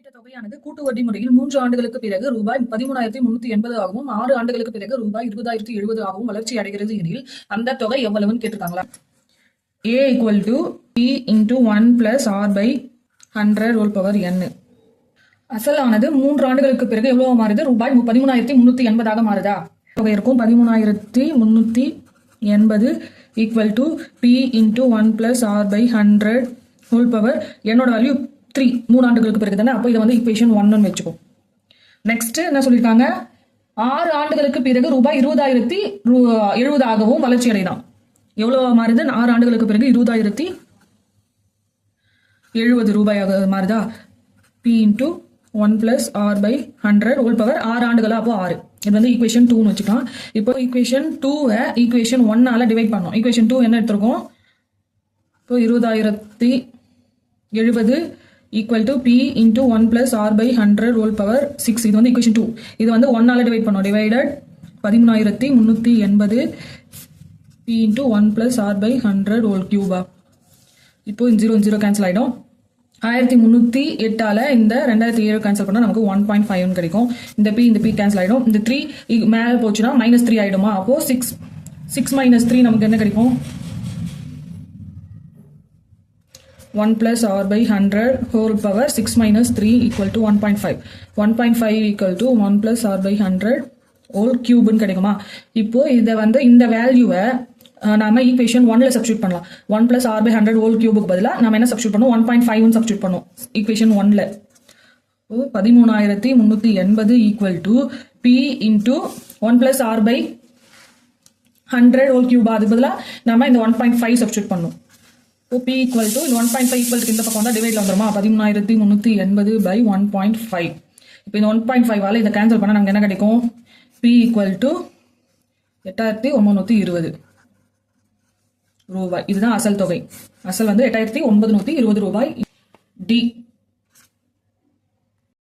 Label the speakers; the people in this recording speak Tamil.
Speaker 1: இந்த தொகையானது கூட்டு வட்டி முறையில் 3 ஆண்டுகளுக்கு பிறகு ரூபாய் 13,380 ஆகவும் 6 ஆண்டுகளுக்கு பிறகு ரூபாய் 20,070 ஆகவும் வளர்ச்சி அடைகிறது எனில் அந்த தொகை எவ்வளவுன்னு கேட்டிருக்காங்களா? A equal to P into 1 plus R by 100 whole power n. அசலானது 3 ஆண்டுகளுக்கு பிறகு எவ்வளவு மாறுது? ரூபாய் 13,380 மாறுதா? தொகை இருக்கும் 13,380 equal to P into 1 plus R by 100 whole power என்னோட வேல்யூ 3 ஆண்டுகளுக்கு பிறகு தானே. அப்போ இதை வந்து equation 1 வச்சுக்கோ. நெக்ஸ்ட் என்ன சொல்லியிருக்காங்க? 6 ஆண்டுகளுக்கு பிறகு ரூபாய் 20,070 ஆகவும் வளர்ச்சி அடைதான். எவ்வளவு மாறுது? 6 ஆண்டுகளுக்கு பிறகு 20,070 ரூபாயாக மாறுதா? P into 1 plus R by 100 whole power 6 ஆண்டுகளா? அப்போ 6. இது வந்து equation 2 வச்சுக்கலாம். இப்போ equation 2 equation 1 டிவைட் பண்ணோம். equation 2 என்ன எடுத்திருக்கோம்? இப்போ 20,070 equal to P into 1 plus R by 100 whole power 6. இது வந்து equation 2. இது வந்து 1 டிவைட் பண்ணோம். Divided 13,380 P into 1 plus R by 100 whole cube. இப்போ 0 கேன்சல் ஆயிடும். 1308 இந்த 2007 கேன்சல் பண்ணா நமக்கு 1.5 கிடைக்கும். இந்த P கேன்சல் ஆயிடும். இந்த 3 மேல போச்சுன்னா -3 ஆயிடுமா? அப்போ 6 minus 3 நமக்கு என்ன கிடைக்கும்? 1 plus R by 100 whole power 6 minus 3 equal to 1.5. 1.5 equal to 1 plus R by 100 whole cube கிடைக்குமா? இப்போ இதை வந்து இந்த வேல்யூவை நாம ஈக்குவேஷன் 1ல சப்ஸ்டியூட் பண்ணலாம். 1 plus R by 100 whole cubeக்கு பதிலா நாம என்ன சப்ஸ்டியூட் பண்ணுவோம்? 1.5 சப்ஸ்டியூட் பண்ணுவோம் equation 1ல. 13,380 equal to P into 1 plus R by 100 whole cube. அதுக்கு பதிலா நாம இந்த 1.5 சப்ஸ்டியூட் பண்ணுவோம். P equal to 1.5 equal to இந்த பக்கம் வந்தா டிவைட்ல வந்துருமா? 13,380 by 1.5. இப்போ இந்த 1.5 இதை கேன்சல் பண்ணா நமக்கு என்ன கிடைக்கும்? P equal to 8,920 ரூபாய். இதுதான் அசல் தொகை. அசல் வந்து 8,920 ரூபாய். D